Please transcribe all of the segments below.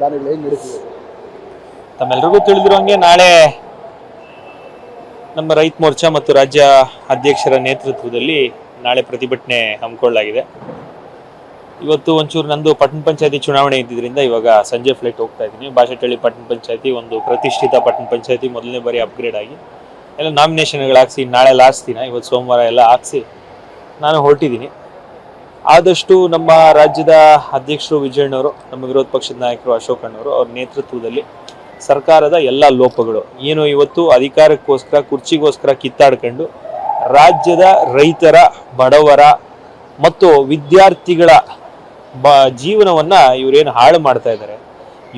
ಪ್ಲಾನ್ಗಳು ಹೇಗೆ ನಡೆಸಿದೆ? ತಮ್ಮೆಲ್ಲರಿಗೂ ತಿಳಿದಿರುವಂಗೆ ನಾಳೆ ನಮ್ಮ ರೈತ ಮೋರ್ಚಾ ಮತ್ತು ರಾಜ್ಯ ಅಧ್ಯಕ್ಷರ ನೇತೃತ್ವದಲ್ಲಿ ನಾಳೆ ಪ್ರತಿಭಟನೆ ಹಮ್ಮಿಕೊಳ್ಳಲಾಗಿದೆ. ಇವತ್ತು ಒಂಚೂರು ನಂದು ಪಟ್ಟಣ ಪಂಚಾಯತಿ ಚುನಾವಣೆ ಇದ್ದಿದ್ದರಿಂದ ಇವಾಗ ಸಂಜೆ ಫ್ಲೈಟ್ ಹೋಗ್ತಾ ಇದ್ದೀನಿ. ಬಾಶೆಟ್ಟಳ್ಳಿ ಪಟ್ಟಣ ಪಂಚಾಯತಿ ಒಂದು ಪ್ರತಿಷ್ಠಿತ ಪಟ್ಟಣ ಪಂಚಾಯತಿ, ಮೊದಲನೇ ಬಾರಿ ಅಪ್ಗ್ರೇಡ್ ಆಗಿ ಎಲ್ಲ ನಾಮಿನೇಷನ್ಗಳು ಹಾಕ್ಸಿ ನಾಳೆ ಲಾಸ್ಟ್ ದಿನ, ಇವತ್ತು ಸೋಮವಾರ ಎಲ್ಲ ಹಾಕ್ಸಿ ನಾನು ಹೊರಟಿದ್ದೀನಿ. ಆದಷ್ಟು ನಮ್ಮ ರಾಜ್ಯದ ಅಧ್ಯಕ್ಷರು ವಿಜಯಣ್ಣವರು, ನಮ್ಮ ವಿರೋಧ ಪಕ್ಷದ ನಾಯಕರು ಅಶೋಕ್ ಅಣ್ಣವರು ಅವ್ರ ನೇತೃತ್ವದಲ್ಲಿ ಸರ್ಕಾರದ ಎಲ್ಲ ಲೋಪಗಳು ಏನು ಇವತ್ತು ಅಧಿಕಾರಕ್ಕೋಸ್ಕರ ಕುರ್ಚಿಗೋಸ್ಕರ ಕಿತ್ತಾಡ್ಕೊಂಡು ರಾಜ್ಯದ ರೈತರ, ಬಡವರ ಮತ್ತು ವಿದ್ಯಾರ್ಥಿಗಳ ಜೀವನವನ್ನ ಇವರೇನು ಹಾಳು ಮಾಡ್ತಾ ಇದ್ದಾರೆ,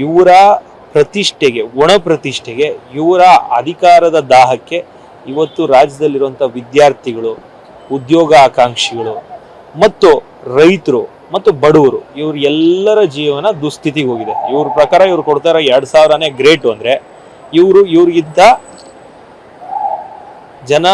ಇವರ ಪ್ರತಿಷ್ಠೆಗೆ, ಒಣ ಪ್ರತಿಷ್ಠೆಗೆ, ಇವರ ಅಧಿಕಾರದ ದಾಹಕ್ಕೆ ಇವತ್ತು ರಾಜ್ಯದಲ್ಲಿರುವಂಥ ವಿದ್ಯಾರ್ಥಿಗಳು, ಉದ್ಯೋಗ ಆಕಾಂಕ್ಷಿಗಳು ಮತ್ತು ರೈತರು ಮತ್ತು ಬಡವರು ಇವ್ರ ಎಲ್ಲರ ಜೀವನ ದುಸ್ಥಿತಿಗೆ ಹೋಗಿದೆ. ಇವ್ರ ಪ್ರಕಾರ ಇವ್ರು ಕೊಡ್ತಾರ 2000ನೇ ಗ್ರೇಟ್ ಅಂದ್ರೆ ಇವ್ರಿಗಿಂತ ಜನ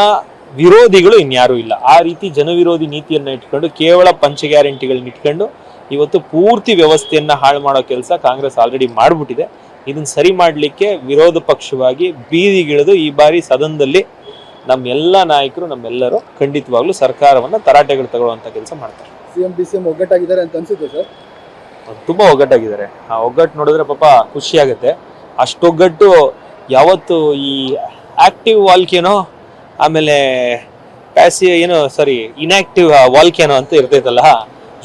ವಿರೋಧಿಗಳು ಇನ್ಯಾರೂ ಇಲ್ಲ. ಆ ರೀತಿ ಜನವಿರೋಧಿ ನೀತಿಯನ್ನ ಇಟ್ಕೊಂಡು ಕೇವಲ ಪಂಚ ಗ್ಯಾರಂಟಿಗಳನ್ನ ಇಟ್ಕೊಂಡು ಇವತ್ತು ಪೂರ್ತಿ ವ್ಯವಸ್ಥೆಯನ್ನ ಹಾಳು ಮಾಡೋ ಕೆಲಸ ಕಾಂಗ್ರೆಸ್ ಆಲ್ರೆಡಿ ಮಾಡ್ಬಿಟ್ಟಿದೆ. ಇದನ್ನ ಸರಿ ಮಾಡ್ಲಿಕ್ಕೆ ವಿರೋಧ ಪಕ್ಷವಾಗಿ ಬೀದಿಗಿಳಿದು ಈ ಬಾರಿ ಸದನದಲ್ಲಿ ನಮ್ಮೆಲ್ಲ ನಾಯಕರು, ನಮ್ಮೆಲ್ಲರೂ ಖಂಡಿತವಾಗ್ಲೂ ಸರ್ಕಾರವನ್ನ ತರಾಟೆಗಳು ತಗೊಳ್ಳುವಂತ ಕೆಲಸ ಮಾಡ್ತಾರೆ. ಸಿಎಂ ಡಿಸಿಎಂ ಒಗ್ಗಟ್ಟಾಗಿದ್ದಾರೆ ಅಂತ ಅನ್ಸುತ್ತೆ ಸರ್? ತುಂಬಾ ಒಗ್ಗಟ್ಟಾಗಿದ್ದಾರೆ. ಆ ಒಗ್ಗಟ್ಟು ನೋಡಿದ್ರೆ ಪಾಪ ಖುಷಿ ಆಗುತ್ತೆ. ಅಷ್ಟು ಒಗ್ಗಟ್ಟು ಯಾವತ್ತು ಈ ಆಕ್ಟಿವ್ ವಾಲ್ಕೇನೋ ಆಮೇಲೆ ಇನ್ಆಕ್ಟಿವ್ ವಾಲ್ಕೇನೋ ಅಂತ ಇರ್ತೈತಲ್ಲ,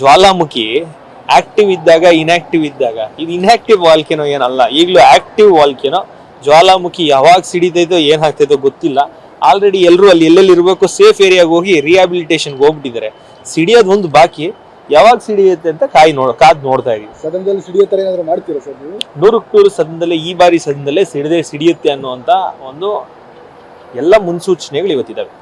ಜ್ವಾಲಾಮುಖಿ ಆಕ್ಟಿವ್ ಇದ್ದಾಗ ಇನ್ಆಕ್ಟಿವ್ ಇದ್ದಾಗ, ಇದು ಇನ್ಆಕ್ಟಿವ್ ವಾಲ್ಕೇನೋ ಏನಲ್ಲ, ಈಗಲೂ ಆಕ್ಟಿವ್ ವಾಲ್ಕೇನೋ. ಜ್ವಾಲಾಮುಖಿ ಯಾವಾಗ ಸಿಡಿತೈತೋ ಏನಾಗ್ತೈತೋ ಗೊತ್ತಿಲ್ಲ. ಆಲ್ರೆಡಿ ಎಲ್ಲರೂ ಅಲ್ಲಿ ಎಲ್ಲೆಲ್ಲಿ ಇರಬೇಕು ಸೇಫ್ ಏರಿಯಾಗೆ ಹೋಗಿ ರಿಹಾಬಿಲಿಟೇಷನ್ಗೆ ಹೋಗ್ಬಿಟ್ಟಿದ್ದಾರೆ. ಸಿಡಿಯೋದು ಒಂದು ಬಾಕಿ, ಯಾವಾಗ ಸಿಡಿಯುತ್ತೆ ಅಂತ ಕಾದ್ ನೋಡ್ತಾ ಇದೀವಿ. ಸದನದಲ್ಲಿ ಸಿಡಿಯೋ ತರ ಏನಾದ್ರು ಮಾಡ್ತೀರಾ ಸರ್ ನೀವು? 100% ಸದನದಲ್ಲೇ ಈ ಬಾರಿ ಸದನದಲ್ಲೇ ಸಿಡಿಯುತ್ತೆ ಅನ್ನುವಂತ ಒಂದು ಎಲ್ಲ ಮುನ್ಸೂಚನೆಗಳು ಇವತ್ತಿದ್ದಾವೆ.